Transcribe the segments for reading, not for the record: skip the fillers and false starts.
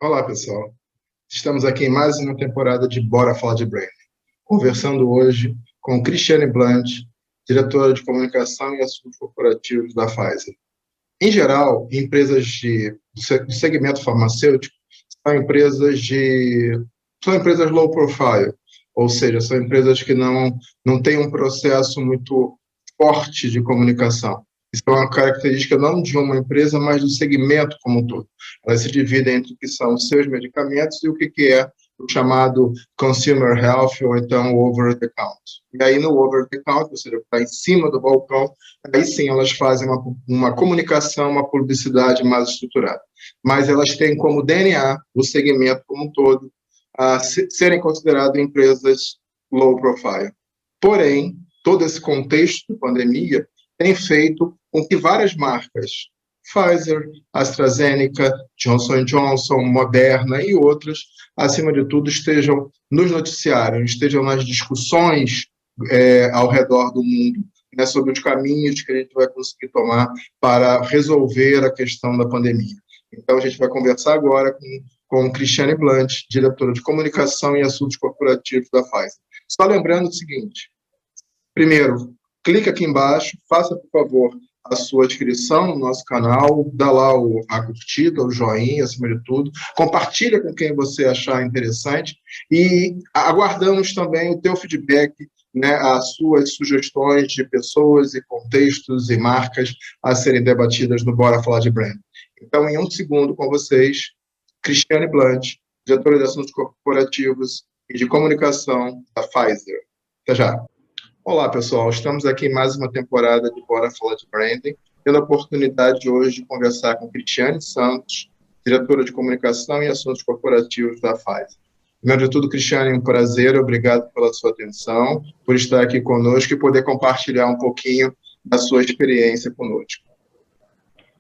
Olá, pessoal. Estamos aqui em mais uma temporada de Bora Falar de Branding, conversando hoje com Cristiane Blunt, diretora de comunicação e assuntos corporativos da Pfizer. Em geral, empresas do segmento farmacêutico são empresas low profile, ou seja, são empresas que não têm um processo muito forte de comunicação. Isso é uma característica não de uma empresa, mas do segmento como um todo. Elas se dividem entre o que são os seus medicamentos e o que é o chamado consumer health, ou então over the counter. E aí no over the counter, ou seja, está em cima do balcão, aí sim elas fazem uma comunicação, uma publicidade mais estruturada. Mas elas têm como DNA o segmento como um todo, serem consideradas empresas low profile. Porém, todo esse contexto de pandemia tem feito com que várias marcas, Pfizer, AstraZeneca, Johnson & Johnson, Moderna e outras, acima de tudo, estejam nos noticiários, estejam nas discussões ao redor do mundo, né, sobre os caminhos que a gente vai conseguir tomar para resolver a questão da pandemia. Então, a gente vai conversar agora com Cristiane Blunt, diretora de comunicação e assuntos corporativos da Pfizer. Só lembrando o seguinte: primeiro, clica aqui embaixo, faça, por favor, a sua inscrição no nosso canal, dá lá a curtida, o joinha, acima de tudo, compartilha com quem você achar interessante e aguardamos também o teu feedback, né, as suas sugestões de pessoas e contextos e marcas a serem debatidas no Bora Falar de Brand. Então, em um segundo, com vocês, Cristiane Blunt, diretora de assuntos corporativos e de comunicação da Pfizer. Até já. Olá, pessoal. Estamos aqui em mais uma temporada de Bora Falar de Branding, tendo a oportunidade hoje de conversar com Cristiane Santos, diretora de comunicação e assuntos corporativos da Pfizer. Primeiro de tudo, Cristiane, um prazer, obrigado pela sua atenção, por estar aqui conosco e poder compartilhar um pouquinho da sua experiência conosco.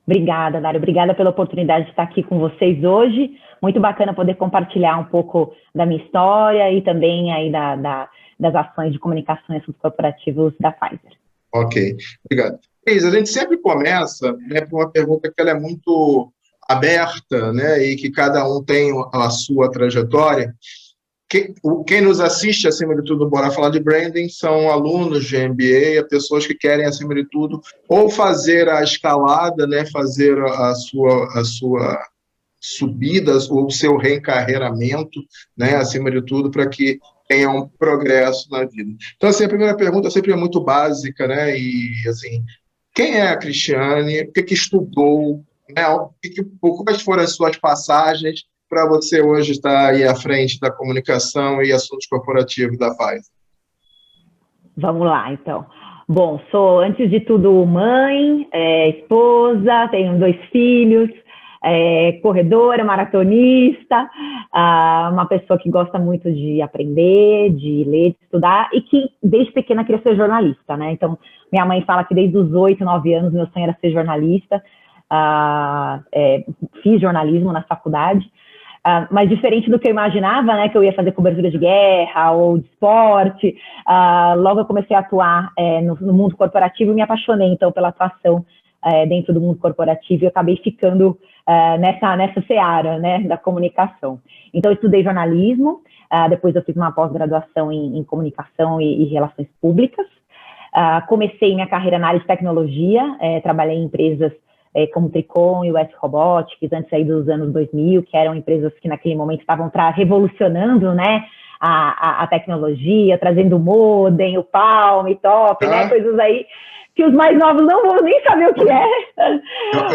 Obrigada, Dário. Obrigada pela oportunidade de estar aqui com vocês hoje. Muito bacana poder compartilhar um pouco da minha história e também aí das ações de comunicação e assuntos corporativos da Pfizer. Ok, obrigado. Cris, a gente sempre começa, né, por uma pergunta que ela é muito aberta, né, e que cada um tem a sua trajetória. Quem nos assiste, acima de tudo, Bora Falar de Branding, são alunos de MBA, pessoas que querem, acima de tudo, ou fazer a escalada, né, fazer a sua subida, ou o seu reencarreiramento, né, acima de tudo, para que tenha um progresso na vida. Então, assim, a primeira pergunta sempre é muito básica, né, e, assim, quem é a Cristiane, o que estudou, né, quais foram as suas passagens para você hoje estar aí à frente da comunicação e assuntos corporativos da Pfizer? Vamos lá, então. Bom, sou, antes de tudo, mãe, esposa, tenho 2 filhos, corredora, maratonista, uma pessoa que gosta muito de aprender, de ler, de estudar, e que desde pequena queria ser jornalista, né? Então, minha mãe fala que desde os 8, 9 anos meu sonho era ser jornalista, fiz jornalismo na faculdade, mas diferente do que eu imaginava, né, que eu ia fazer cobertura de guerra ou de esporte, logo eu comecei a atuar no mundo corporativo e me apaixonei, então, pela atuação dentro do mundo corporativo e acabei ficando nessa seara, né, da comunicação. Então, eu estudei jornalismo, depois eu fiz uma pós-graduação em comunicação e relações públicas, comecei minha carreira na área de tecnologia, trabalhei em empresas como Tricon e US Robotics, antes aí dos anos 2000, que eram empresas que naquele momento estavam revolucionando, né, a tecnologia, trazendo o modem, o Palm, Top, né, coisas aí que os mais novos não vão nem saber o que é,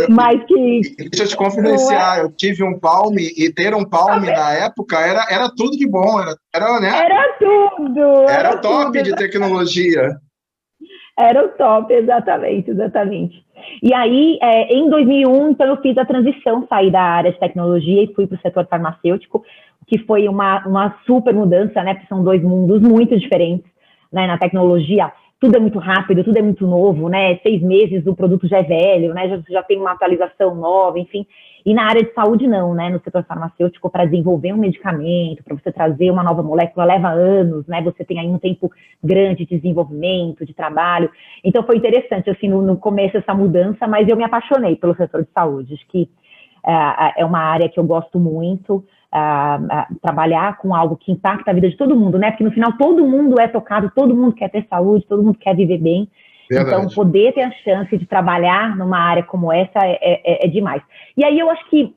mas que... Deixa eu te confidenciar, eu tive um Palm e ter um Palm na época era tudo de bom, né? Era tudo! Era top tudo. De tecnologia. Era o top, exatamente. E aí, em 2001, então, eu fiz a transição, saí da área de tecnologia e fui para o setor farmacêutico, que foi uma super mudança, né? Porque são 2 mundos muito diferentes, né? Na tecnologia, tudo é muito rápido, tudo é muito novo, né? 6 meses o produto já é velho, né? Já tem uma atualização nova, enfim. E na área de saúde não, né? No setor farmacêutico, para desenvolver um medicamento, para você trazer uma nova molécula, leva anos, né? Você tem aí um tempo grande de desenvolvimento, de trabalho. Então foi interessante, assim, no começo essa mudança, mas eu me apaixonei pelo setor de saúde. Acho que é uma área que eu gosto muito, trabalhar com algo que impacta a vida de todo mundo, né? Porque no final todo mundo é tocado, todo mundo quer ter saúde, todo mundo quer viver bem. Verdade. Então, poder ter a chance de trabalhar numa área como essa é demais. E aí eu acho que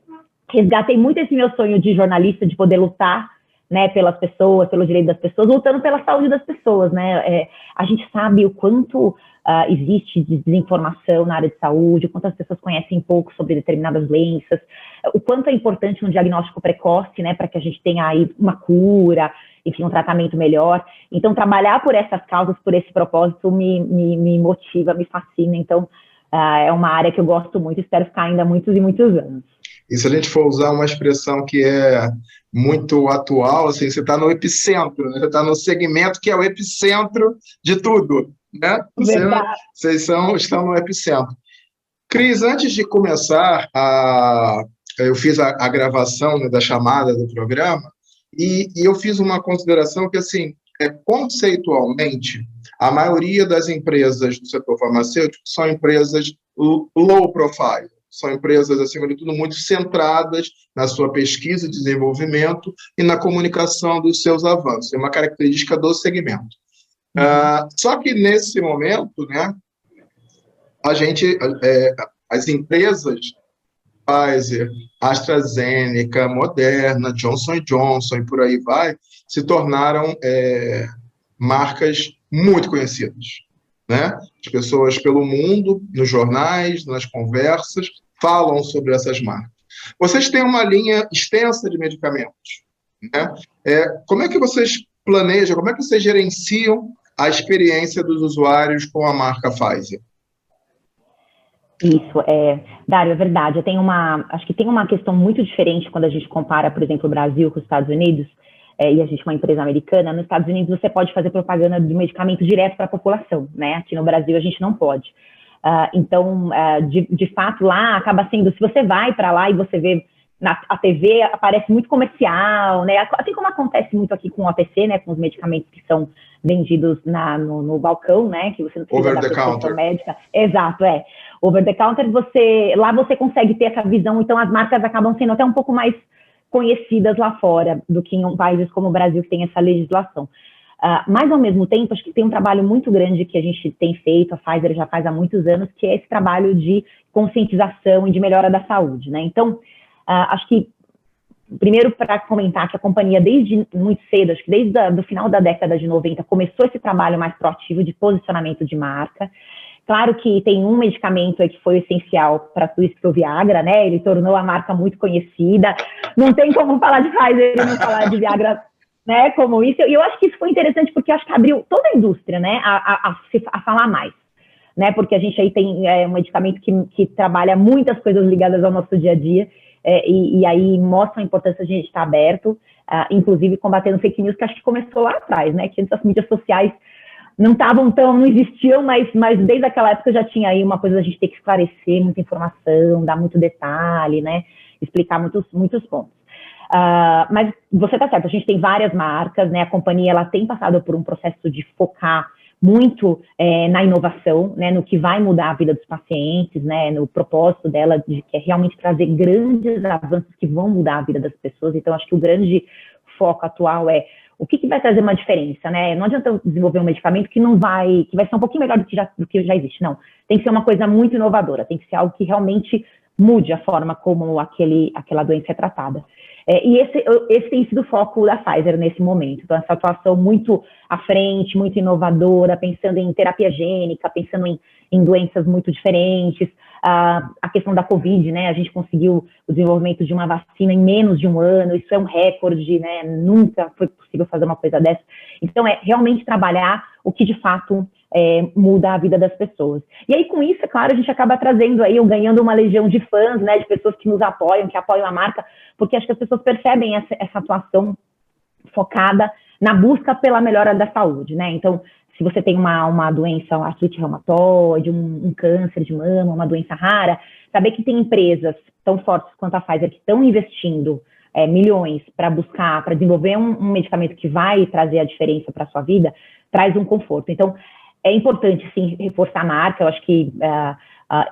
resgatei muito esse meu sonho de jornalista, de poder lutar, né, pelas pessoas, pelo direito das pessoas, lutando pela saúde das pessoas, né? A gente sabe o quanto existe de desinformação na área de saúde, o quanto as pessoas conhecem pouco sobre determinadas doenças, o quanto é importante um diagnóstico precoce, né, para que a gente tenha aí uma cura, enfim, um tratamento melhor. Então, trabalhar por essas causas, por esse propósito, me motiva, me fascina. Então, é uma área que eu gosto muito, espero ficar ainda muitos e muitos anos. E se a gente for usar uma expressão que é muito atual, assim, você está no epicentro, né? Você está no segmento que é o epicentro de tudo, né? Vocês estão no epicentro. Cris, antes de começar, eu fiz a gravação, né, da chamada do programa, e eu fiz uma consideração que, assim, conceitualmente, a maioria das empresas do setor farmacêutico são empresas low profile. São empresas, acima de tudo, muito centradas na sua pesquisa e desenvolvimento e na comunicação dos seus avanços. É uma característica do segmento. Só que, nesse momento, né, as empresas Pfizer, AstraZeneca, Moderna, Johnson & Johnson e por aí vai, se tornaram marcas muito conhecidas, né? As pessoas pelo mundo, nos jornais, nas conversas, falam sobre essas marcas. Vocês têm uma linha extensa de medicamentos, né? Como é que vocês planejam, como é que vocês gerenciam a experiência dos usuários com a marca Pfizer? Isso, Dário, é verdade. Acho que tem uma questão muito diferente quando a gente compara, por exemplo, o Brasil com os Estados Unidos, e a gente é uma empresa americana. Nos Estados Unidos você pode fazer propaganda de medicamento direto para a população, né? Aqui no Brasil a gente não pode. Então, de fato, lá acaba sendo, se você vai para lá e você vê a TV, aparece muito comercial, né? Assim como acontece muito aqui com o OTC, né? Com os medicamentos que são vendidos no balcão, né? Que você não precisa da prescrição médica. Exato, over the counter, lá você consegue ter essa visão, então as marcas acabam sendo até um pouco mais conhecidas lá fora do que em países como o Brasil, que tem essa legislação. Mas, ao mesmo tempo, acho que tem um trabalho muito grande que a gente tem feito, a Pfizer já faz há muitos anos, que é esse trabalho de conscientização e de melhora da saúde, né? Então, acho que, primeiro, para comentar que a companhia, desde muito cedo, acho que desde o final da década de 90, começou esse trabalho mais proativo de posicionamento de marca. Claro que tem um medicamento que foi essencial para tudo isso, que foi o Viagra, né? Ele tornou a marca muito conhecida. Não tem como falar de Pfizer e não falar de Viagra, né? Como isso. E eu acho que isso foi interessante porque acho que abriu toda a indústria, né? A falar mais, né? Porque a gente aí tem um medicamento que trabalha muitas coisas ligadas ao nosso dia a dia. E aí mostra a importância de a gente estar aberto, inclusive combatendo fake news, que acho que começou lá atrás, né? Que antes as mídias sociais não existiam, mas desde aquela época já tinha aí uma coisa da gente ter que esclarecer muita informação, dar muito detalhe, né? Explicar muitos pontos. Mas você está certo, a gente tem várias marcas, né? A companhia ela tem passado por um processo de focar muito na inovação, né, no que vai mudar a vida dos pacientes, né, no propósito dela, que é realmente trazer grandes avanços que vão mudar a vida das pessoas. Então, acho que o grande foco atual é o que vai trazer uma diferença, né? Não adianta eu desenvolver um medicamento que vai ser um pouquinho melhor do que já existe, não. Tem que ser uma coisa muito inovadora, tem que ser algo que realmente mude a forma como aquela doença é tratada. E esse tem sido o foco da Pfizer nesse momento. Então, essa atuação muito à frente, muito inovadora, pensando em terapia gênica, pensando em doenças muito diferentes. A questão da Covid, né? A gente conseguiu o desenvolvimento de uma vacina em menos de um ano. Isso é um recorde, né? Nunca foi possível fazer uma coisa dessa. Então, é realmente trabalhar o que, de fato, muda a vida das pessoas. E aí, com isso, é claro, a gente acaba trazendo aí, ou ganhando uma legião de fãs, né? De pessoas que nos apoiam, que apoiam a marca, porque acho que as pessoas percebem essa atuação focada na busca pela melhora da saúde, né? Então, se você tem uma doença, uma artrite reumatoide, um câncer de mama, uma doença rara, saber que tem empresas tão fortes quanto a Pfizer que estão investindo milhões para desenvolver um medicamento que vai trazer a diferença para a sua vida, traz um conforto. Então, é importante, sim, reforçar a marca. Eu acho que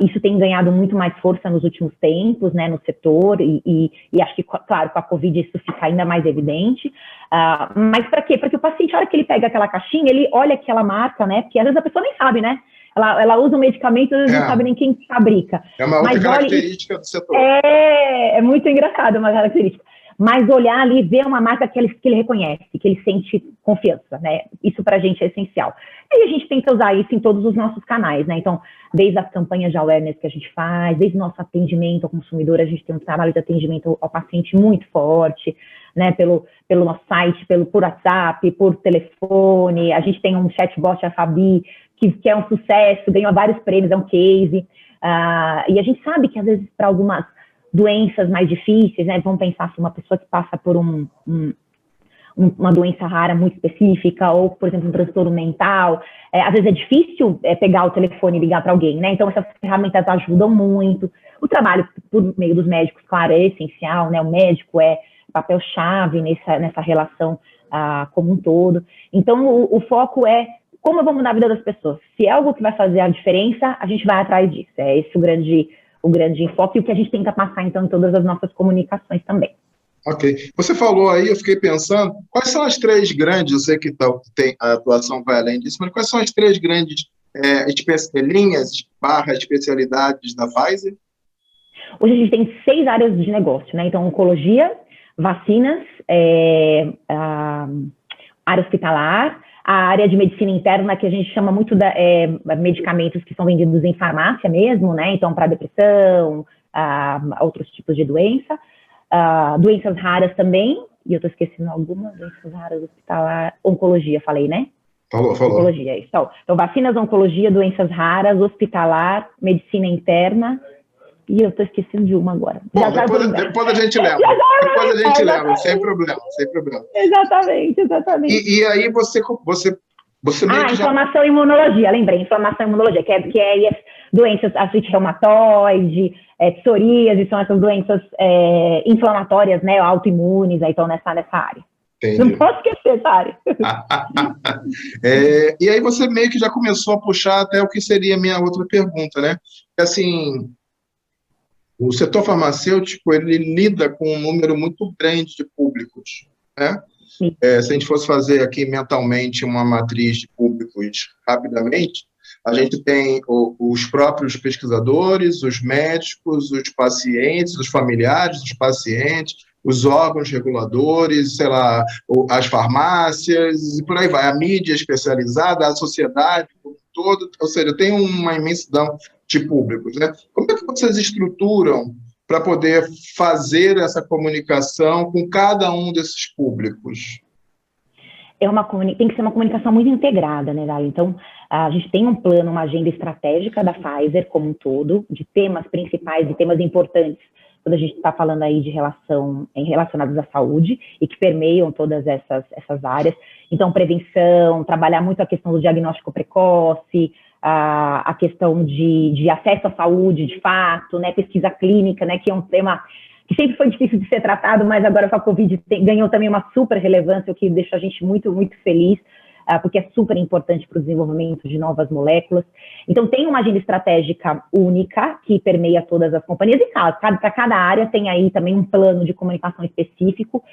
Isso tem ganhado muito mais força nos últimos tempos, né, no setor, e acho que, claro, com a Covid isso fica ainda mais evidente. Mas para quê? Porque o paciente, a hora que ele pega aquela caixinha, ele olha aquela marca, né, porque às vezes a pessoa nem sabe, né? Ela usa um medicamento, às vezes não sabe nem quem fabrica. É uma outra característica do setor. É muito engraçado, uma característica. Mas olhar ali, ver uma marca que ele reconhece, que ele sente confiança, né? Isso para a gente é essencial. E a gente tenta usar isso em todos os nossos canais, né? Então, desde as campanhas de awareness que a gente faz, desde o nosso atendimento ao consumidor, a gente tem um trabalho de atendimento ao paciente muito forte, né? Pelo nosso site, por WhatsApp, por telefone. A gente tem um chatbot, a Fabi, que é um sucesso, ganhou vários prêmios, é um case. E a gente sabe que, às vezes, para algumas doenças mais difíceis, né? Vamos pensar assim, uma pessoa que passa por uma doença rara muito específica, ou, por exemplo, um transtorno mental, às vezes é difícil pegar o telefone e ligar para alguém, né? Então, essas ferramentas ajudam muito. O trabalho por meio dos médicos, claro, é essencial, né? O médico é papel-chave nessa relação como um todo. Então, o foco é como eu vou mudar a vida das pessoas. Se é algo que vai fazer a diferença, a gente vai atrás disso. É esse o grande enfoque e o que a gente tenta passar, então, em todas as nossas comunicações também. Ok. Você falou aí, eu fiquei pensando, quais são as três grandes, eu sei que tem, a atuação vai além disso, mas quais são as três grandes linhas, especialidades da Pfizer? Hoje a gente tem 6 áreas de negócio, né? Então, oncologia, vacinas, área hospitalar, a área de medicina interna, que a gente chama muito de medicamentos que são vendidos em farmácia mesmo, né? Então, para depressão, outros tipos de doença. Doenças raras também, e eu estou esquecendo algumas, doenças raras, hospitalar, oncologia, falei, né? Falou. Oncologia, isso. Então, vacinas, oncologia, doenças raras, hospitalar, medicina interna, e eu estou esquecendo de uma agora. Bom, depois a gente lembra. Depois a gente lembra, sem problema. Exatamente. E aí você meio que inflamação e imunologia, lembrei, inflamação e imunologia, que é doenças, artrite reumatoide, psoríase, são essas doenças inflamatórias, né, autoimunes, então nessa área. Entendi. Não posso esquecer essa área. E aí você meio que já começou a puxar até o que seria a minha outra pergunta, né? Assim, o setor farmacêutico, ele lida com um número muito grande de públicos, né? Se a gente fosse fazer aqui mentalmente uma matriz de públicos rapidamente, a gente tem os próprios pesquisadores, os médicos, os pacientes, os familiares dos pacientes, os órgãos reguladores, sei lá, as farmácias, e por aí vai, a mídia especializada, a sociedade como um todo, ou seja, tem uma imensidão de públicos, né? Como é que vocês estruturam para poder fazer essa comunicação com cada um desses públicos? Tem que ser uma comunicação muito integrada, né, Daí? Então, a gente tem um plano, uma agenda estratégica da Pfizer como um todo, de temas principais e temas importantes, quando a gente está falando aí de relacionados à saúde e que permeiam todas essas áreas. Então, prevenção, trabalhar muito a questão do diagnóstico precoce, a questão de acesso à saúde, de fato, né, pesquisa clínica, né, que é um tema que sempre foi difícil de ser tratado, mas agora com a Covid ganhou também uma super relevância, o que deixa a gente muito, muito feliz, porque é super importante para o desenvolvimento de novas moléculas. Então, tem uma agenda estratégica única que permeia todas as companhias, e para cada área tem aí também um plano de comunicação específico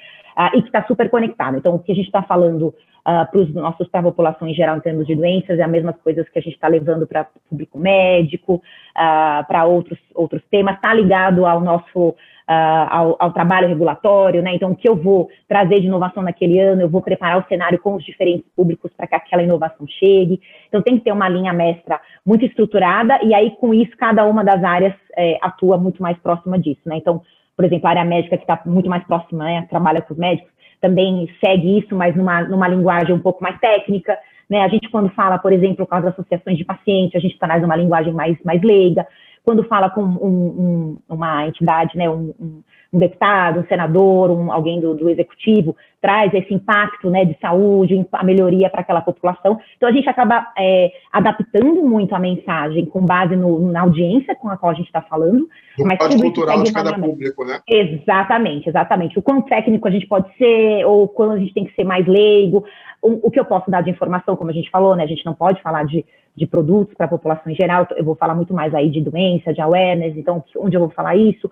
e que está super conectado. Então, o que a gente está falando para a população em geral, em termos de doenças, é as mesmas coisas que a gente está levando para o público médico, para outros temas, está ligado ao nosso ao trabalho regulatório, né? Então, o que eu vou trazer de inovação naquele ano, eu vou preparar o cenário com os diferentes públicos para que aquela inovação chegue. Então, tem que ter uma linha mestra muito estruturada, e aí, com isso, cada uma das áreas atua muito mais próxima disso, né? Então, por exemplo, a área médica, que está muito mais próxima, né, trabalha com os médicos, também segue isso, mas numa linguagem um pouco mais técnica, né? A gente, quando fala, por exemplo, com as associações de pacientes, a gente traz uma linguagem mais leiga. quando fala com uma entidade, né, um deputado, um senador, alguém do executivo, traz esse impacto, né, de saúde, a melhoria para aquela população. Então, a gente acaba adaptando muito a mensagem com base na audiência com a qual a gente está falando. Mas tudo cultural de cada público, né? Exatamente. O quão técnico a gente pode ser, ou quando a gente tem que ser mais leigo. O que eu posso dar de informação, como a gente falou, né, a gente não pode falar de produtos para a população em geral, eu vou falar muito mais aí de doença, de awareness, então, onde eu vou falar isso?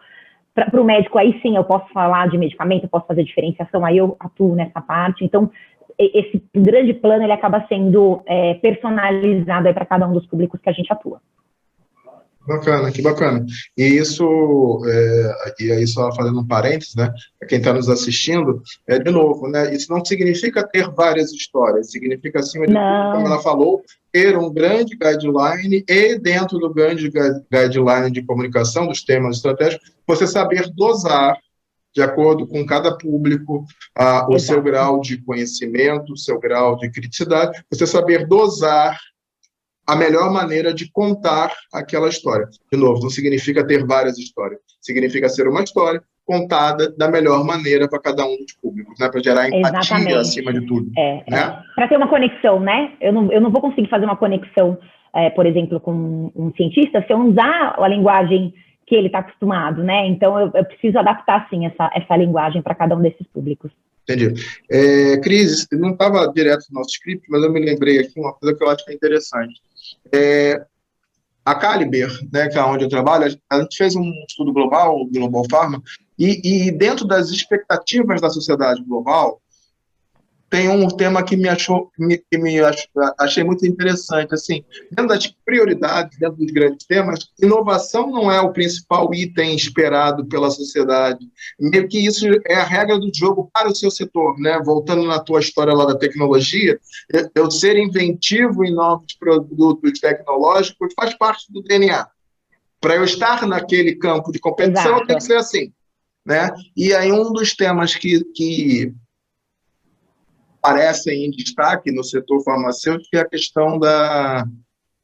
Para o médico, aí sim, eu posso falar de medicamento, eu posso fazer diferenciação, aí eu atuo nessa parte. Então, esse grande plano, ele acaba sendo personalizado para cada um dos públicos que a gente atua. Bacana, que bacana. E e aí só fazendo um parênteses, né, para quem está nos assistindo, de novo, né, isso não significa ter várias histórias, significa, acima de tudo, como ela falou, ter um grande guideline e, dentro do grande guideline de comunicação dos temas estratégicos, você saber dosar, de acordo com cada público, o seu grau de conhecimento, o seu grau de criticidade, você saber dosar a melhor maneira de contar aquela história. De novo, não significa ter várias histórias, significa ser uma história contada da melhor maneira para cada um dos públicos, né? Para gerar empatia acima de tudo. Né? Para ter uma conexão, né? Eu não vou conseguir fazer uma conexão, por exemplo, com um cientista se eu não usar a linguagem que ele está acostumado, né? Então, eu preciso adaptar, sim, essa linguagem para cada um desses públicos. Entendi. Cris, não estava direto no nosso script, mas eu me lembrei aqui uma coisa que eu acho que é interessante. A Caliber, né, que é onde eu trabalho, a gente fez um estudo global, o Global Pharma, e dentro das expectativas da sociedade global, tem um tema que achei muito interessante. Assim, dentro das prioridades, dentro dos grandes temas, inovação não é o principal item esperado pela sociedade. Meio que isso é a regra do jogo para o seu setor, né? Voltando na tua história lá da tecnologia, eu ser inventivo em novos produtos tecnológicos faz parte do DNA. Para eu estar naquele campo de competição, tem que ser assim, né? E aí um dos temas que aparecem em destaque no setor farmacêutico é a questão da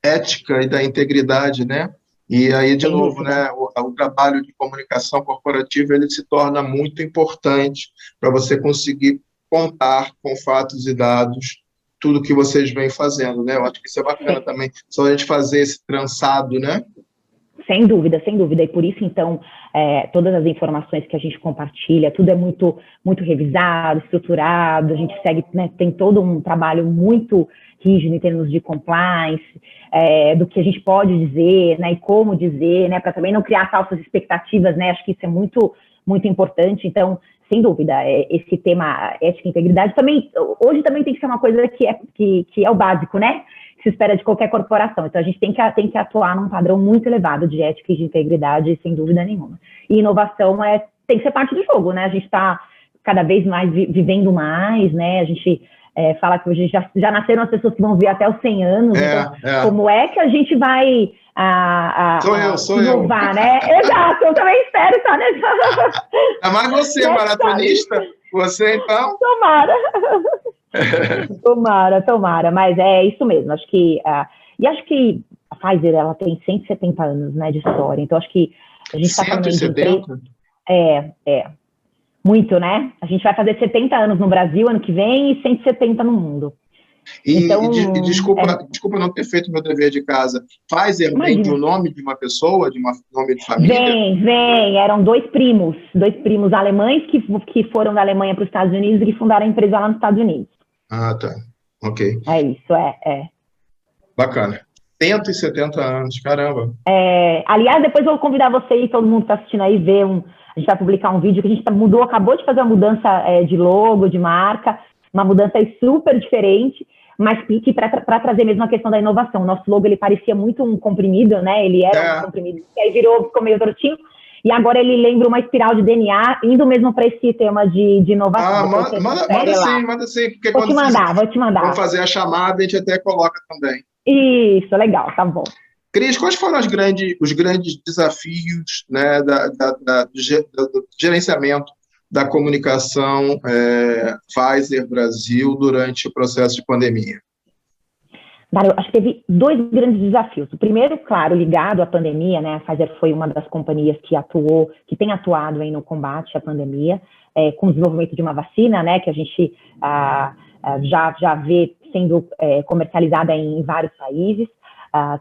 ética e da integridade, né? E aí, de novo, né, o trabalho de comunicação corporativa ele se torna muito importante para você conseguir contar com fatos e dados tudo que vocês vêm fazendo, né? Eu acho que isso é bacana também, só a gente fazer esse trançado, né? Sem dúvida. E por isso, então, todas as informações que a gente compartilha, tudo é muito, muito revisado, estruturado, a gente segue, né, tem todo um trabalho muito rígido em termos de compliance, do que a gente pode dizer, né, e como dizer, né, para também não criar falsas expectativas, né, acho que isso é muito, muito importante. Então, sem dúvida, esse tema ética e integridade hoje também tem que ser uma coisa que é o básico, né? Se espera de qualquer corporação. Então, a gente tem que atuar num padrão muito elevado de ética e de integridade, sem dúvida nenhuma. E inovação tem que ser parte do jogo, né? A gente está cada vez mais vivendo mais, né? A gente fala que hoje já nasceram as pessoas que vão viver até os 100 anos. Então, como é que a gente vai sou inovar, eu. Né? Exato, eu também espero estar nessa... Mas você, maratonista, você, então... Tomara, mas é isso mesmo, acho que e acho que a Pfizer, ela tem 170 anos, né, de história, então acho que a gente está falando de empresa, muito, né, a gente vai fazer 70 anos no Brasil ano que vem e 170 no mundo. Então, desculpa não ter feito meu dever de casa. Pfizer vem do nome de uma pessoa, de um nome de família? Vem. Eram dois primos alemães que foram da Alemanha para os Estados Unidos e que fundaram a empresa lá nos Estados Unidos. Ah, tá. Ok. É isso. Bacana. 170 anos, caramba. Aliás, depois eu vou convidar você e todo mundo que está assistindo aí ver a gente vai publicar um vídeo que a gente acabou de fazer uma mudança de logo, de marca, uma mudança super diferente, mas que para trazer mesmo a questão da inovação. O nosso logo, ele parecia muito um comprimido, né? Ele era um comprimido, e aí ficou meio tortinho, e agora ele lembra uma espiral de DNA, indo mesmo para esse tema de inovação. Manda sim, porque vou te mandar. Vamos fazer a chamada, a gente até coloca também. Isso, legal, tá bom. Cris, quais foram os grandes desafios, né, do gerenciamento da comunicação Pfizer Brasil durante o processo de pandemia? Dário, acho que teve dois grandes desafios. O primeiro, claro, ligado à pandemia, né? A Pfizer foi uma das companhias que tem atuado aí no combate à pandemia, com o desenvolvimento de uma vacina, né? Que a gente já vê sendo comercializada em vários países.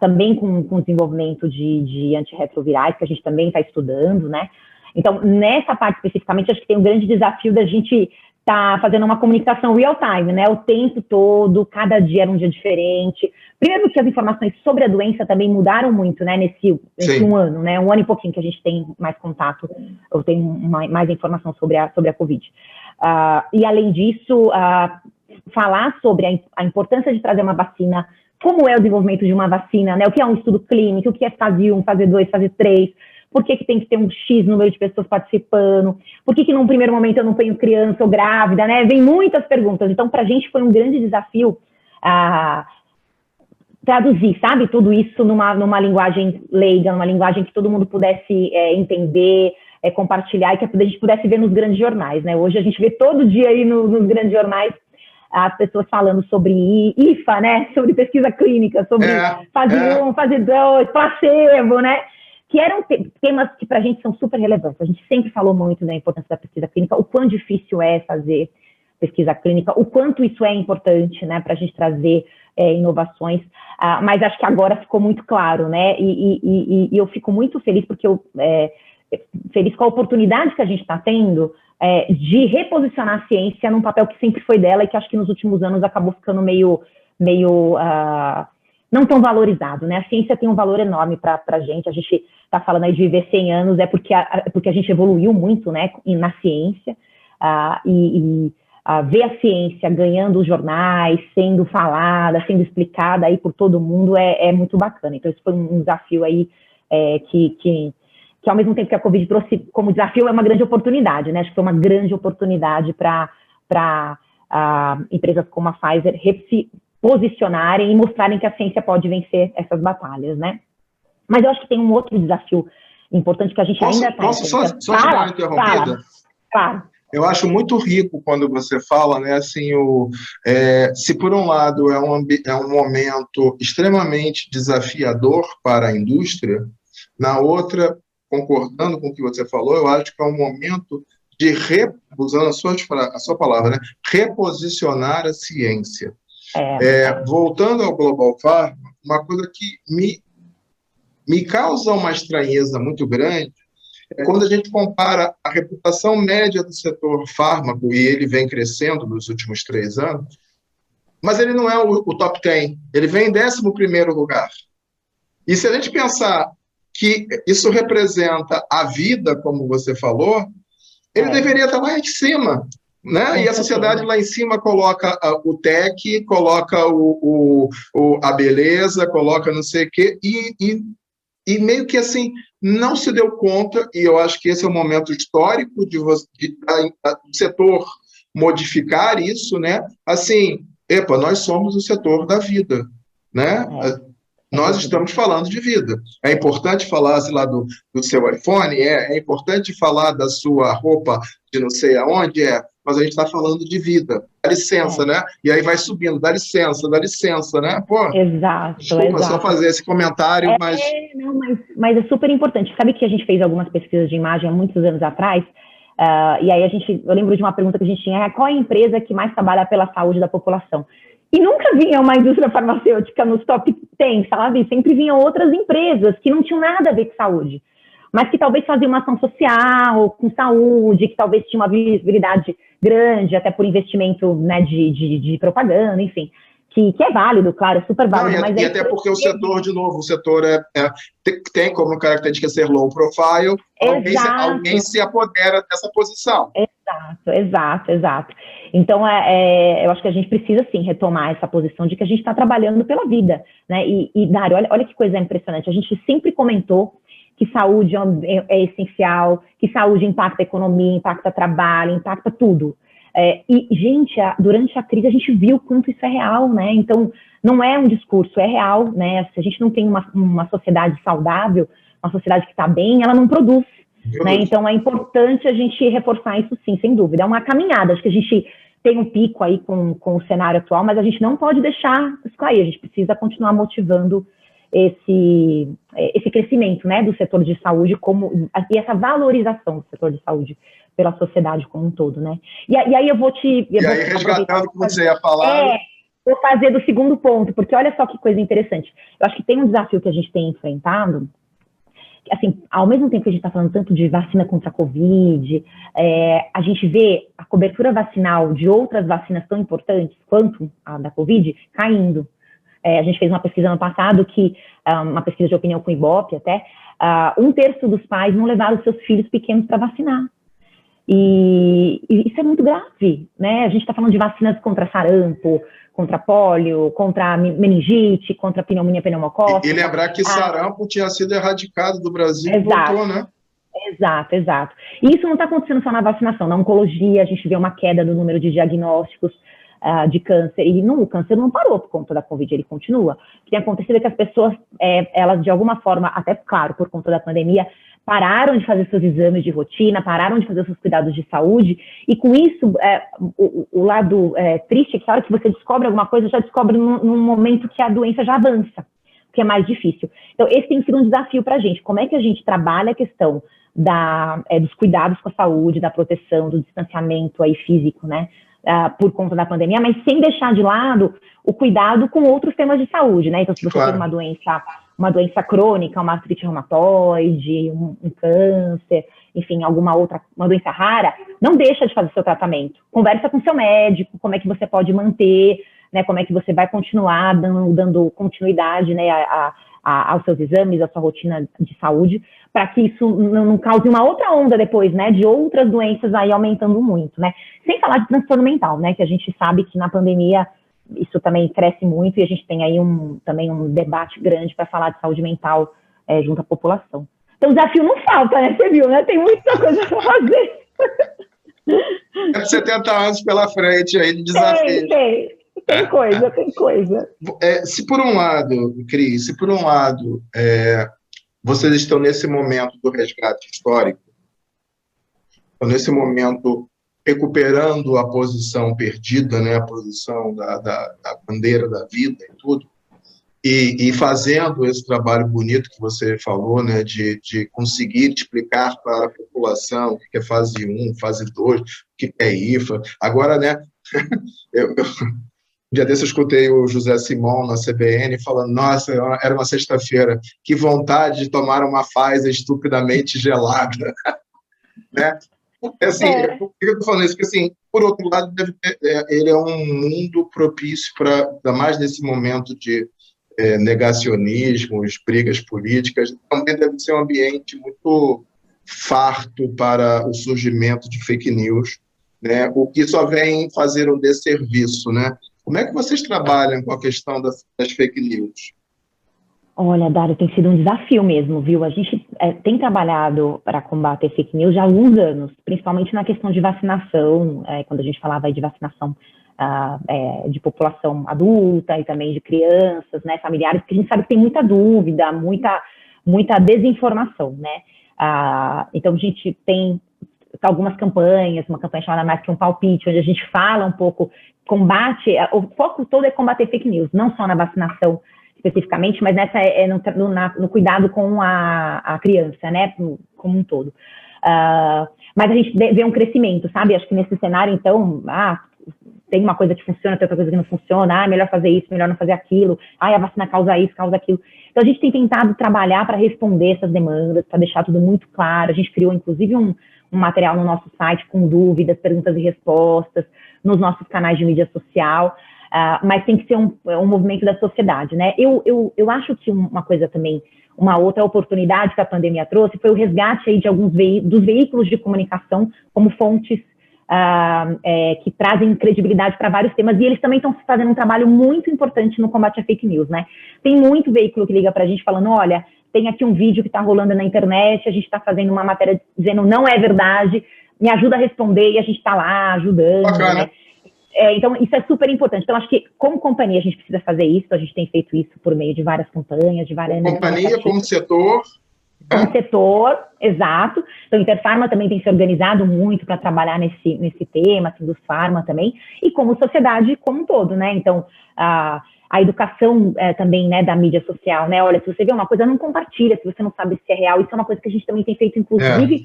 Também com o desenvolvimento de antirretrovirais, que a gente também está estudando, né? Então, nessa parte especificamente, acho que tem um grande desafio da gente estar fazendo uma comunicação real time, né? O tempo todo, cada dia era um dia diferente. Primeiro porque as informações sobre a doença também mudaram muito, né? Nesse um ano, né? Um ano e pouquinho que a gente tem mais contato, eu tenho mais informação sobre a Covid. E além disso, falar sobre a importância de trazer uma vacina, como é o desenvolvimento de uma vacina, né? O que é um estudo clínico, o que é fase 1, fase 2, fase 3, por que tem que ter um X número de pessoas participando, por que num primeiro momento eu não tenho criança ou grávida, né? Vem muitas perguntas. Então, para a gente foi um grande desafio traduzir, sabe, tudo isso numa linguagem leiga, numa linguagem que todo mundo pudesse entender, compartilhar, e que a gente pudesse ver nos grandes jornais, né? Hoje a gente vê todo dia aí nos grandes jornais as pessoas falando sobre IFA, né? Sobre pesquisa clínica, sobre fase 1, fase 2, placebo, né? Que eram temas que para a gente são super relevantes. A gente sempre falou muito da importância da pesquisa clínica, o quão difícil é fazer pesquisa clínica, o quanto isso é importante, né, para a gente trazer inovações, mas acho que agora ficou muito claro, né, e eu fico muito feliz porque feliz com a oportunidade que a gente está tendo de reposicionar a ciência num papel que sempre foi dela e que acho que nos últimos anos acabou ficando meio não tão valorizado, né? A ciência tem um valor enorme para a gente está falando aí de viver 100 anos, porque a gente evoluiu muito, né, na ciência, ver a ciência ganhando os jornais, sendo falada, sendo explicada aí por todo mundo é muito bacana. Então, isso foi um desafio aí que ao mesmo tempo que a Covid trouxe como desafio, é uma grande oportunidade, né? Acho que foi uma grande oportunidade para empresas como a Pfizer se posicionarem e mostrarem que a ciência pode vencer essas batalhas, né? Mas eu acho que tem um outro desafio importante que a gente ainda está... Posso só te dar uma interrompida? Claro. Eu acho muito rico quando você fala, né, assim, se por um lado é um momento extremamente desafiador para a indústria, na outra, concordando com o que você falou, eu acho que é um momento de, usando a sua palavra, né, reposicionar a ciência. Voltando ao Global Pharma, uma coisa que me causa uma estranheza muito grande é quando a gente compara a reputação média do setor fármaco, e ele vem crescendo nos últimos 3 anos, mas ele não é o top 10, ele vem em 11º lugar. E se a gente pensar que isso representa a vida, como você falou, ele deveria estar lá em cima, né? E a sociedade lá em cima coloca o tech, coloca a beleza, coloca não sei o quê, e meio que assim, não se deu conta, e eu acho que esse é o momento histórico do setor modificar isso, né? Assim, nós somos o setor da vida, né? Nós estamos falando de vida. É importante falar, sei lá, do seu iPhone, é importante falar da sua roupa de não sei aonde, mas a gente está falando de vida. Dá licença, né? E aí vai subindo, dá licença, né? Pô, exato, desculpa só fazer esse comentário, mas... Mas é super importante. Sabe que a gente fez algumas pesquisas de imagem há muitos anos atrás, e aí eu lembro de uma pergunta que a gente tinha, qual é a empresa que mais trabalha pela saúde da população? E nunca vinha uma indústria farmacêutica nos top 10, sabe? Sempre vinham outras empresas que não tinham nada a ver com saúde, mas que talvez faziam uma ação social, com saúde, que talvez tinha uma visibilidade grande, até por investimento, né, de propaganda, enfim, que é válido, claro, é super válido. Não, e até porque o setor, de novo, o setor tem como característica ser low profile, alguém se apodera dessa posição. Exato. Então, eu acho que a gente precisa, sim, retomar essa posição de que a gente está trabalhando pela vida, né? E Dário, olha que coisa impressionante, a gente sempre comentou que saúde é essencial, que saúde impacta a economia, impacta trabalho, impacta tudo. E, gente, durante a crise a gente viu quanto isso é real, né? Então, não é um discurso, é real, né? Se a gente não tem uma sociedade saudável, uma sociedade que está bem, ela não produz. Né? Então, é importante a gente reforçar isso, sim, sem dúvida. É uma caminhada, acho que a gente tem um pico aí com o cenário atual, mas a gente não pode deixar isso cair, a gente precisa continuar motivando esse crescimento, né, do setor de saúde e essa valorização do setor de saúde pela sociedade como um todo, né? E aí eu vou te... resgatando o que você ia falar... Vou fazer do segundo ponto, porque olha só que coisa interessante. Eu acho que tem um desafio que a gente tem enfrentado, assim, ao mesmo tempo que a gente está falando tanto de vacina contra a Covid, a gente vê a cobertura vacinal de outras vacinas tão importantes quanto a da Covid caindo. A gente fez uma pesquisa ano passado, uma pesquisa de opinião com o Ibope até, 1/3 dos pais não levaram os seus filhos pequenos para vacinar. E isso é muito grave, né? A gente está falando de vacinas contra sarampo, contra pólio, contra meningite, contra pneumonia pneumocócica. E lembrar que sarampo tinha sido erradicado do Brasil e voltou, né? Exato. E isso não está acontecendo só na vacinação. Na oncologia, a gente vê uma queda no número de diagnósticos de câncer. E o câncer não parou por conta da Covid, ele continua. O que tem acontecido é que as pessoas, elas de alguma forma, até claro, por conta da pandemia, pararam de fazer seus exames de rotina, pararam de fazer seus cuidados de saúde, e com isso, o lado triste é que a hora que você descobre alguma coisa, já descobre num momento que a doença já avança, que é mais difícil. Então, esse tem sido um desafio para a gente. Como é que a gente trabalha a questão dos cuidados com a saúde, da proteção, do distanciamento aí físico, né, por conta da pandemia, mas sem deixar de lado o cuidado com outros temas de saúde, né? Então, se você tem uma doença crônica, uma artrite reumatoide, um câncer, enfim, uma doença rara, não deixa de fazer seu tratamento. Conversa com seu médico, como é que você pode manter, né? Como é que você vai continuar dando continuidade, né, aos seus exames, à sua rotina de saúde, para que isso não cause uma outra onda depois, né, de outras doenças aí aumentando muito, né? Sem falar de transtorno mental, né, que a gente sabe que na pandemia isso também cresce muito e a gente tem aí também um debate grande para falar de saúde mental junto à população. Então o desafio não falta, né, você viu, né? Tem muita coisa para fazer. 70 anos pela frente aí de desafio. Tem coisa. Se por um lado, Cris, vocês estão nesse momento do resgate histórico, estão nesse momento recuperando a posição perdida, né, a posição da bandeira da vida e tudo, e fazendo esse trabalho bonito que você falou, né, de conseguir explicar para a população o que é fase 1, fase 2, o que é IFA. Agora, né, um dia desse eu escutei o José Simão na CBN falando, nossa, era uma sexta-feira, que vontade de tomar uma Pfizer estupidamente gelada, né? Assim, por que eu estou falando isso? Porque, assim, por outro lado, ele é um mundo propício para, ainda mais nesse momento de negacionismos, brigas políticas, também deve ser um ambiente muito farto para o surgimento de fake news, né? O que só vem fazer um desserviço, né? Como é que vocês trabalham com a questão das fake news? Olha, Dário, tem sido um desafio mesmo, viu? A gente tem trabalhado para combater fake news já há alguns anos, principalmente na questão de vacinação, quando a gente falava aí de vacinação de população adulta e também de crianças, né, familiares, porque a gente sabe que tem muita dúvida, muita desinformação, né? Então, a gente tem algumas campanhas, uma campanha chamada Mais Que Um Palpite, onde a gente fala um pouco, o foco todo é combater fake news, não só na vacinação especificamente, mas no cuidado com a criança, né, como um todo. Mas a gente vê um crescimento, sabe? Acho que nesse cenário, então, tem uma coisa que funciona, tem outra coisa que não funciona, melhor fazer isso, melhor não fazer aquilo, a vacina causa isso, causa aquilo. Então, a gente tem tentado trabalhar para responder essas demandas, para deixar tudo muito claro. A gente criou, inclusive, um material no nosso site com dúvidas, perguntas e respostas, nos nossos canais de mídia social, mas tem que ser um movimento da sociedade, né? Eu acho que uma coisa também, uma outra oportunidade que a pandemia trouxe foi o resgate aí de alguns dos veículos de comunicação como fontes que trazem credibilidade para vários temas, e eles também estão fazendo um trabalho muito importante no combate à fake news, né? Tem muito veículo que liga para a gente falando, olha, tem aqui um vídeo que está rolando na internet, a gente está fazendo uma matéria dizendo não é verdade, me ajuda a responder, e a gente está lá ajudando, bacana, né? Então, isso é super importante. Então, acho que, como companhia, a gente precisa fazer isso, a gente tem feito isso por meio de várias campanhas, de várias... Companhia, como setor? Como setor, exato. Então, a Interpharma também tem se organizado muito para trabalhar nesse tema, assim, dos farma também, e como sociedade como um todo, né? Então, a educação também, né, da mídia social, né? Olha, se você vê uma coisa, não compartilha, se você não sabe se é real. Isso é uma coisa que a gente também tem feito, inclusive,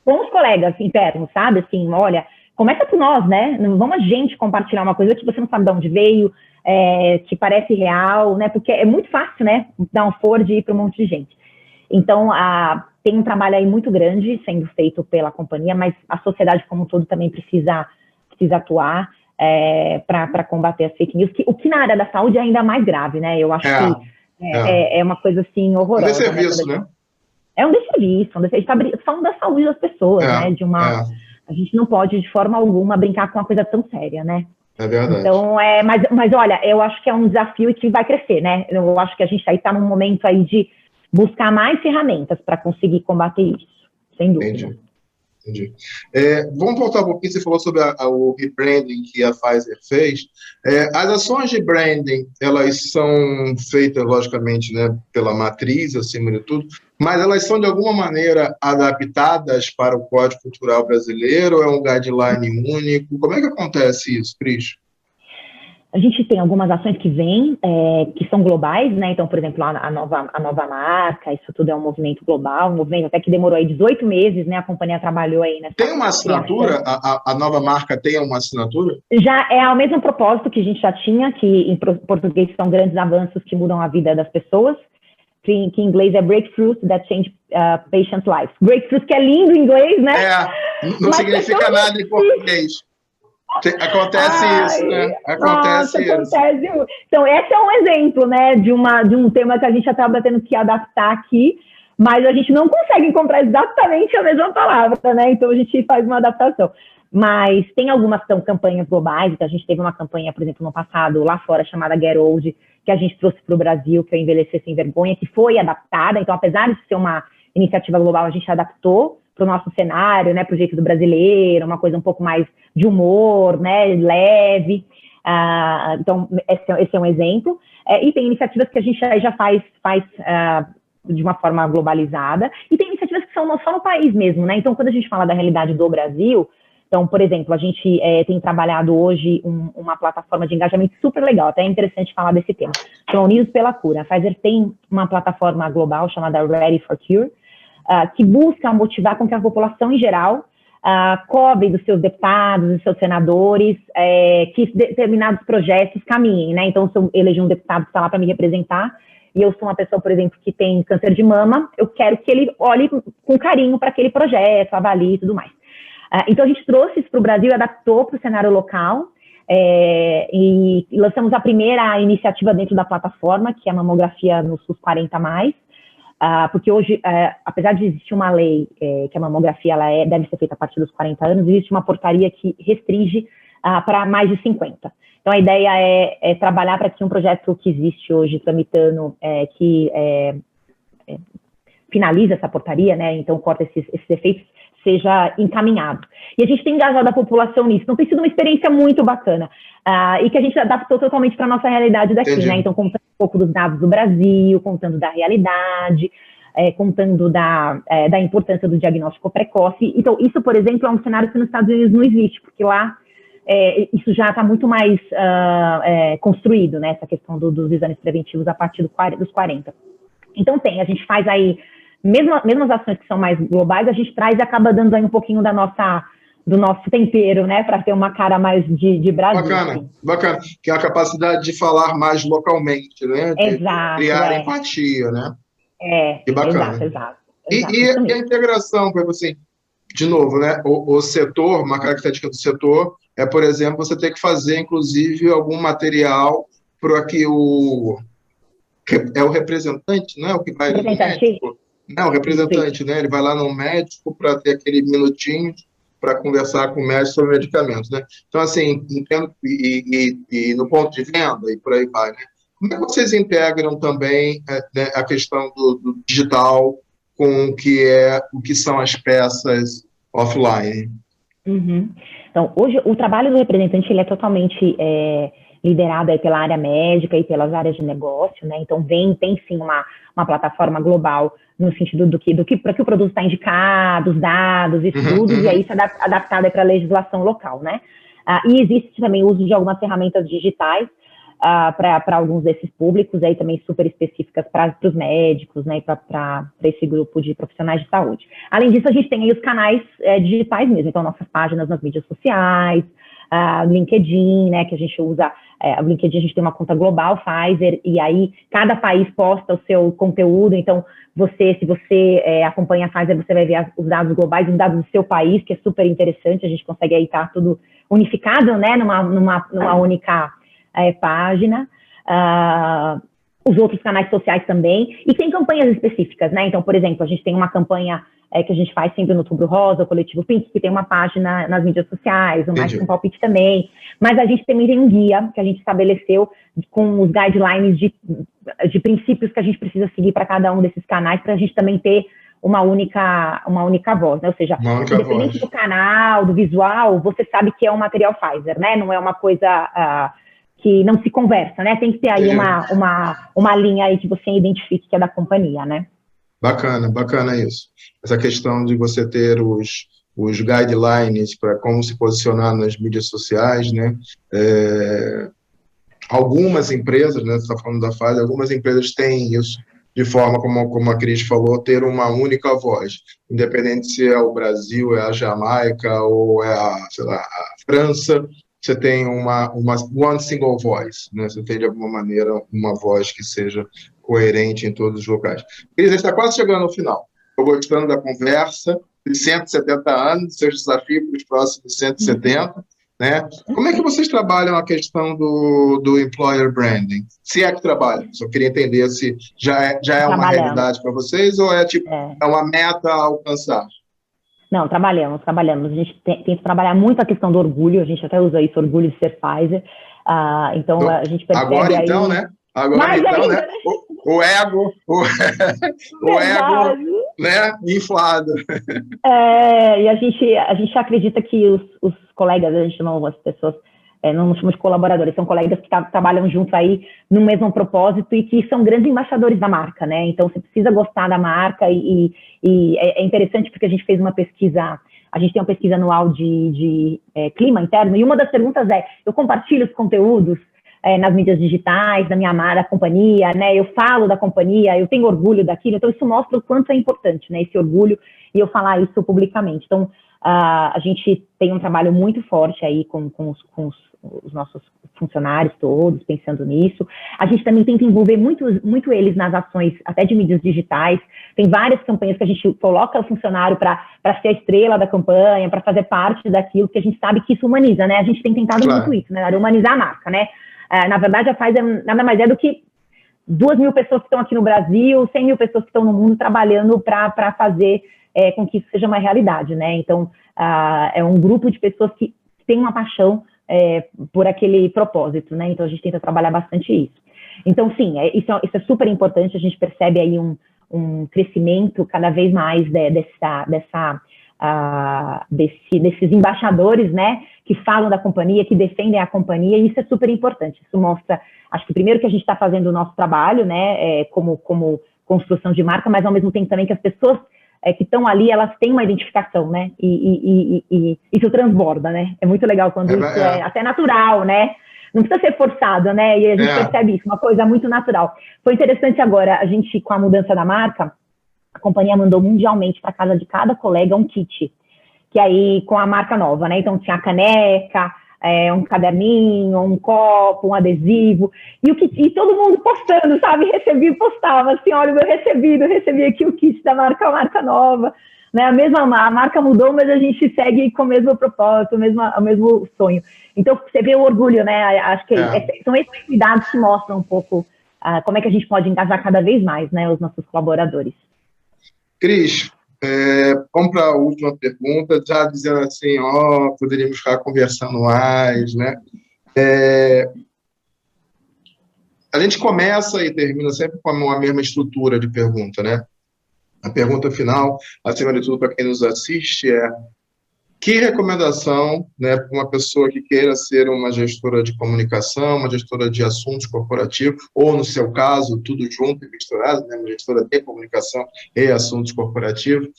com os colegas internos, sabe? Assim, olha, começa por nós, né? Não vamos a gente compartilhar uma coisa que você não sabe de onde veio, que parece real, né? Porque é muito fácil, né? Dar um forward e ir para um monte de gente. Então, tem um trabalho aí muito grande sendo feito pela companhia, mas a sociedade como um todo também precisa atuar para combater as fake news, o que na área da saúde é ainda mais grave, né? Eu acho que é uma coisa, assim, horrorosa. Um desserviço, né? É um desserviço. A gente está falando da saúde das pessoas, né? A gente não pode, de forma alguma, brincar com uma coisa tão séria, né? É verdade. Então, mas olha, eu acho que é um desafio e que vai crescer, né? Eu acho que a gente aí está num momento aí de buscar mais ferramentas para conseguir combater isso, sem dúvida. Entendi. Vamos voltar um pouquinho, você falou sobre o rebranding que a Pfizer fez. As ações de branding, elas são feitas, logicamente, né, pela matriz, acima de tudo, mas elas são, de alguma maneira, adaptadas para o Código Cultural brasileiro? É um guideline único? Como é que acontece isso, Cris? A gente tem algumas ações que vêm, que são globais, né? Então, por exemplo, a nova marca, isso tudo é um movimento global, um movimento até que demorou aí 18 meses, né? A companhia trabalhou aí nessa Tem uma assinatura? A nova marca tem uma assinatura? Já é ao mesmo propósito que a gente já tinha, que em português são grandes avanços que mudam a vida das pessoas, que em inglês é breakthroughs that change patient lives. Breakthroughs, que é lindo em inglês, né? Não significa nada em português. Acontece isso, né? Acontece isso. Então, esse é um exemplo, né, de um tema que a gente acaba tendo que adaptar aqui, mas a gente não consegue encontrar exatamente a mesma palavra, né? Então, a gente faz uma adaptação. Mas tem algumas campanhas globais, então a gente teve uma campanha, por exemplo, no passado, lá fora, chamada Get Old, que a gente trouxe para o Brasil, que é o Envelhecer Sem Vergonha, que foi adaptada. Então, apesar de ser uma iniciativa global, a gente adaptou para o nosso cenário, né, para o jeito do brasileiro, uma coisa um pouco mais de humor, né, leve. Então, esse é um exemplo. E tem iniciativas que a gente já faz de uma forma globalizada, e tem iniciativas que são só no país mesmo, né? Então, quando a gente fala da realidade do Brasil, então, por exemplo, a gente tem trabalhado hoje uma plataforma de engajamento super legal, até é interessante falar desse tema. Então, Unidos pela Cura. A Pfizer tem uma plataforma global chamada Ready for Cure, que busca motivar com que a população em geral cobre dos seus deputados, dos seus senadores, que determinados projetos caminhem, né? Então, se eu eleger um deputado que está lá para me representar, e eu sou uma pessoa, por exemplo, que tem câncer de mama, eu quero que ele olhe com carinho para aquele projeto, avalie e tudo mais. Então, a gente trouxe isso para o Brasil, adaptou para o cenário local, e lançamos a primeira iniciativa dentro da plataforma, que é a mamografia no SUS 40+, porque hoje, apesar de existir uma lei que a mamografia deve ser feita a partir dos 40 anos, existe uma portaria que restringe para mais de 50. Então, a ideia é trabalhar para que um projeto que existe hoje tramitando, que finaliza essa portaria, né, então corta esses efeitos, seja encaminhado. E a gente tem engajado a população nisso. Então, tem sido uma experiência muito bacana, e que a gente adaptou totalmente para a nossa realidade daqui, né? Então, contando um pouco dos dados do Brasil, contando da realidade, contando da importância do diagnóstico precoce. Então, isso, por exemplo, é um cenário que nos Estados Unidos não existe, porque lá isso já está muito mais construído, né? Essa questão dos exames preventivos a partir dos 40. Então, a gente faz aí mesmo as ações que são mais globais, a gente traz e acaba dando aí um pouquinho do nosso tempero, né, para ter uma cara mais de Brasil. Bacana, assim. Bacana, que é a capacidade de falar mais localmente, né, de Exato, criar empatia, né? Que bacana. Exato. E a integração, por exemplo, assim, de novo, né, o setor, uma característica do setor é, por exemplo, você ter que fazer, inclusive, algum material para que o representante, né, o que vai no médico, não, o representante, né? Ele vai lá no médico para ter aquele minutinho para conversar com o médico sobre medicamentos, né? Então, assim, entendo, e no ponto de venda, e por aí vai, né? Como é que vocês integram também né, a questão do digital com o que são as peças offline? Uhum. Então, hoje, o trabalho do representante ele é totalmente liderado aí pela área médica e pelas áreas de negócio, né? Então tem sim uma plataforma global no sentido para que o produto está indicado, os dados, estudos, e aí isso é adaptado para a legislação local, né? E existe também o uso de algumas ferramentas digitais para alguns desses públicos, aí também super específicas para os médicos, né, para esse grupo de profissionais de saúde. Além disso, a gente tem aí os canais digitais mesmo, então nossas páginas nas mídias sociais, LinkedIn, né, que a gente usa, o LinkedIn a gente tem uma conta global, Pfizer, e aí cada país posta o seu conteúdo, então se você acompanha a Pfizer, você vai ver os dados globais, os dados do seu país, que é super interessante, a gente consegue aí estar tudo unificado, né, numa única página, os outros canais sociais também, e tem campanhas específicas, né? Então, por exemplo, a gente tem uma campanha que a gente faz sempre no Outubro Rosa, o Coletivo Pink, que tem uma página nas mídias sociais, o Mais Que Um Palpite também, mas a gente também tem um guia que a gente estabeleceu com os guidelines de princípios que a gente precisa seguir para cada um desses canais, para a gente também ter uma única voz, né? Ou seja, independente do canal, do visual, você sabe que é um material Pfizer, né? Não é uma coisa que não se conversa, né? Tem que ter aí uma linha aí que você identifique que é da companhia, né? Bacana isso. Essa questão de você ter os guidelines para como se posicionar nas mídias sociais, né? Algumas empresas, né? Você está falando da Pfizer, algumas empresas têm isso de forma, como a Cris falou, ter uma única voz, independente se é o Brasil, é a Jamaica ou é sei lá, a França. Você tem uma one single voice, né? Você tem, de alguma maneira, uma voz que seja coerente em todos os locais. Cris, a gente está quase chegando ao final. Estou gostando da conversa, de 170 anos, seus desafios para os próximos 170, né? Como é que vocês trabalham a questão do employer branding? Se é que trabalham, só queria entender se já é uma realidade para vocês ou é uma meta a alcançar? Não, trabalhamos. A gente tenta trabalhar muito a questão do orgulho, a gente até usa isso, orgulho de ser Pfizer. Então, a gente percebe agora, aí... então, né? Agora, então, né? O ego, né? Inflado. E a gente acredita que os colegas, a gente chama as pessoas, não chamamos de colaboradores, são colegas que trabalham juntos aí no mesmo propósito e que são grandes embaixadores da marca, né? Então, você precisa gostar da marca e é interessante porque a gente fez uma pesquisa, a gente tem uma pesquisa anual de clima interno e uma das perguntas eu compartilho os conteúdos nas mídias digitais, da minha amada companhia, né? Eu falo da companhia, eu tenho orgulho daquilo, então isso mostra o quanto é importante, né? Esse orgulho e eu falar isso publicamente. Então, a gente tem um trabalho muito forte aí com os nossos funcionários todos, pensando nisso. A gente também tenta envolver muito eles nas ações, até de mídias digitais. Tem várias campanhas que a gente coloca o funcionário para ser a estrela da campanha, para fazer parte daquilo, que a gente sabe que isso humaniza, né? A gente tem tentado muito isso, né? Humanizar a marca, né? Na verdade, a Pfizer nada mais é do que 2.000 pessoas que estão aqui no Brasil, 100.000 pessoas que estão no mundo trabalhando para fazer com que isso seja uma realidade, né? Então, é um grupo de pessoas que tem uma paixão por aquele propósito, né? Então, a gente tenta trabalhar bastante isso. Então, sim, isso é super importante, a gente percebe aí um crescimento cada vez mais desses embaixadores, né, que falam da companhia, que defendem a companhia, e isso é super importante. Isso mostra, acho que primeiro que a gente está fazendo o nosso trabalho, né, como construção de marca, mas ao mesmo tempo também que as pessoas que estão ali, elas têm uma identificação, né, e isso transborda, né, é muito legal quando isso é até natural, né, não precisa ser forçado, né, e a gente percebe isso, uma coisa muito natural. Foi interessante agora, a gente, com a mudança da marca, a companhia mandou mundialmente para casa de cada colega um kit, que aí com a marca nova, né? Então tinha a caneca, um caderninho, um copo, um adesivo, e todo mundo postando, sabe? Recebi e postava assim, olha o meu recebido, eu recebi aqui o kit da marca nova, né? A marca mudou, mas a gente segue com o mesmo propósito, o mesmo sonho. Então você vê o orgulho, né? Acho que são esses cuidados que mostram um pouco como é que a gente pode engajar cada vez mais, né? Os nossos colaboradores. Cris, vamos para a última pergunta, já dizendo assim, poderíamos ficar conversando mais, né? A gente começa e termina sempre com a mesma estrutura de pergunta, né? A pergunta final, acima de tudo, para quem nos assiste, Que recomendação, né, para uma pessoa que queira ser uma gestora de comunicação, uma gestora de assuntos corporativos, ou, no seu caso, tudo junto e misturado, né, uma gestora de comunicação e assuntos corporativos,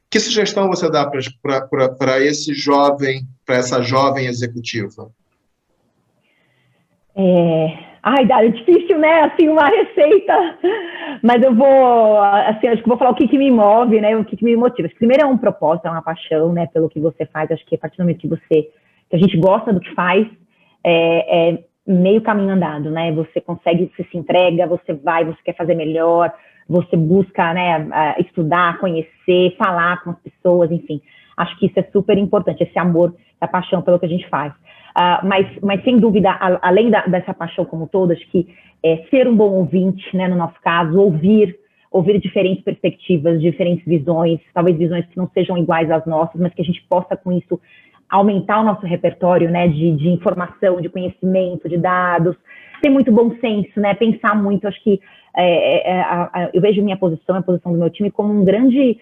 que sugestão você dá para esse jovem, para essa jovem executiva? Ai, Dário, é difícil, né? Assim, uma receita. Mas eu vou, assim, acho que vou falar o que me move, né? O que me motiva. Primeiro é um propósito, é uma paixão, né? Pelo que você faz. Acho que a partir do momento que a gente gosta do que faz, é meio caminho andado, né? Você consegue, você se entrega, você vai, você quer fazer melhor, você busca, né? Estudar, conhecer, falar com as pessoas, enfim. Acho que isso é super importante, esse amor, essa paixão pelo que a gente faz. Mas sem dúvida, além dessa paixão como toda, acho que ser um bom ouvinte, né, no nosso caso, ouvir diferentes perspectivas, diferentes visões, talvez visões que não sejam iguais às nossas, mas que a gente possa, com isso, aumentar o nosso repertório, né, de informação, de conhecimento, de dados, ter muito bom senso, né, pensar muito. Acho que eu vejo minha posição, a posição do meu time, como um grande...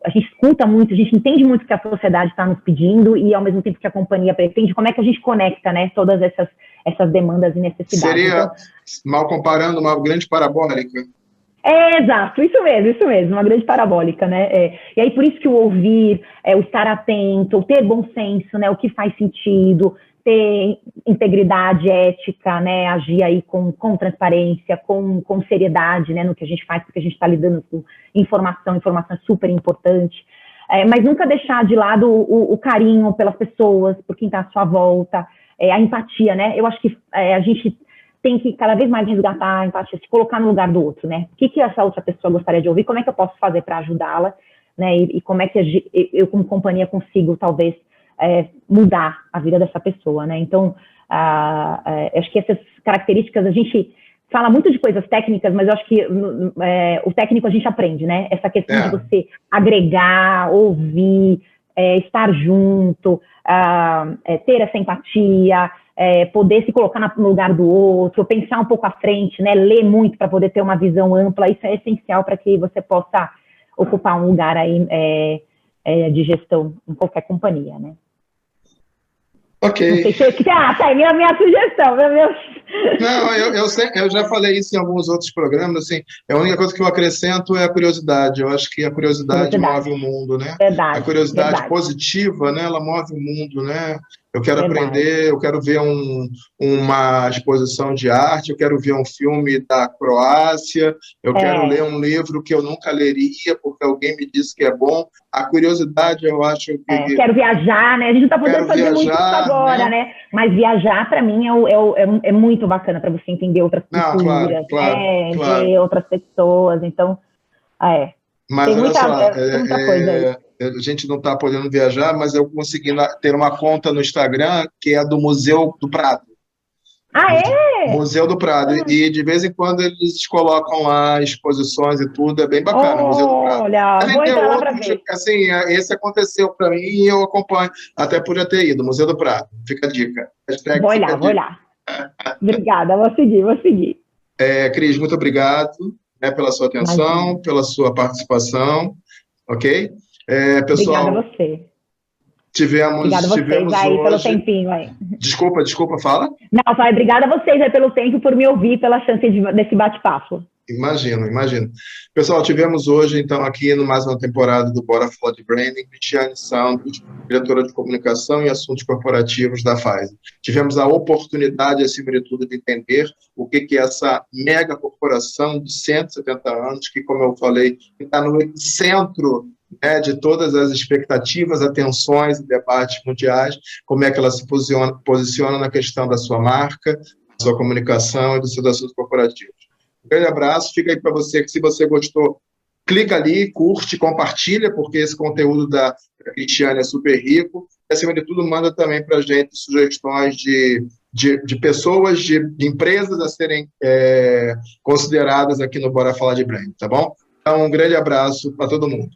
a gente escuta muito, a gente entende muito o que a sociedade está nos pedindo e, ao mesmo tempo que a companhia pretende, como é que a gente conecta, né, todas essas demandas e necessidades. Seria, então, mal comparando, uma grande parabólica. Exato, isso mesmo, uma grande parabólica, né? E aí, por isso que o ouvir, o estar atento, o ter bom senso, né, o que faz sentido, ter integridade ética, né, agir aí com transparência, com seriedade, né, no que a gente faz, porque a gente está lidando com informação é super importante, mas nunca deixar de lado o carinho pelas pessoas, por quem está à sua volta, a empatia, né? Eu acho que a gente tem que cada vez mais resgatar a empatia, se colocar no lugar do outro, né? O que essa outra pessoa gostaria de ouvir, como é que eu posso fazer para ajudá-la, né? E como é que eu, como companhia, consigo, talvez, mudar a vida dessa pessoa, né? Então, acho que essas características, a gente fala muito de coisas técnicas, mas eu acho que o técnico a gente aprende, né? Essa questão de você agregar, ouvir, estar junto, ter essa empatia, poder se colocar no lugar do outro, pensar um pouco à frente, né? Ler muito para poder ter uma visão ampla. Isso é essencial para que você possa ocupar um lugar aí de gestão em qualquer companhia, né? Ok. Não sei se tá aí minha sugestão. Não, eu já falei isso em alguns outros programas, assim, a única coisa que eu acrescento é a curiosidade. Eu acho que a curiosidade move o mundo, né? Verdade, a curiosidade verdade. Positiva, né? Ela move o mundo, né? Eu quero aprender, eu quero ver uma exposição de arte, eu quero ver um filme da Croácia, eu quero ler um livro que eu nunca leria, porque alguém me disse que é bom. A curiosidade, eu acho que... quero viajar, né? A gente não está podendo fazer muito isso agora, né? Mas viajar, para mim, é muito bacana para você entender outras culturas, claro. ver outras pessoas. Então, Mas tem olha muita coisa aí. A gente não está podendo viajar, mas eu consegui ter uma conta no Instagram que é do Museu do Prado. Museu do Prado. E de vez em quando eles colocam lá exposições e tudo, é bem bacana, Museu do Prado. Olha, vou entrar lá para ver. Assim, esse aconteceu para mim e eu acompanho, até por já ter ido, Museu do Prado. Fica a dica. Vou olhar. Obrigada, vou seguir. Cris, muito obrigado, né, pela sua atenção, pela sua participação, ok? Pessoal, obrigada a você. Tivemos aí hoje... pelo tempinho aí. Desculpa, fala. Não, só obrigada a vocês aí pelo tempo, por me ouvir, pela chance desse bate-papo. Imagino. Pessoal, tivemos hoje, então, aqui no mais uma temporada do Bora Falar de Branding, Cristiane Santos, diretora de comunicação e assuntos corporativos da Pfizer. Tivemos a oportunidade, acima de tudo, de entender o que é essa mega corporação de 170 anos, que, como eu falei, está no centro, né, de todas as expectativas, atenções e debates mundiais, como é que ela se posiciona na questão da sua marca, da sua comunicação e dos seus assuntos corporativos. Um grande abraço, fica aí para você, que se você gostou, clica ali, curte, compartilha, porque esse conteúdo da Cristiane é super rico, e, acima de tudo, manda também para a gente sugestões de pessoas, de empresas a serem consideradas aqui no Bora Falar de Brand, tá bom? Então, um grande abraço para todo mundo.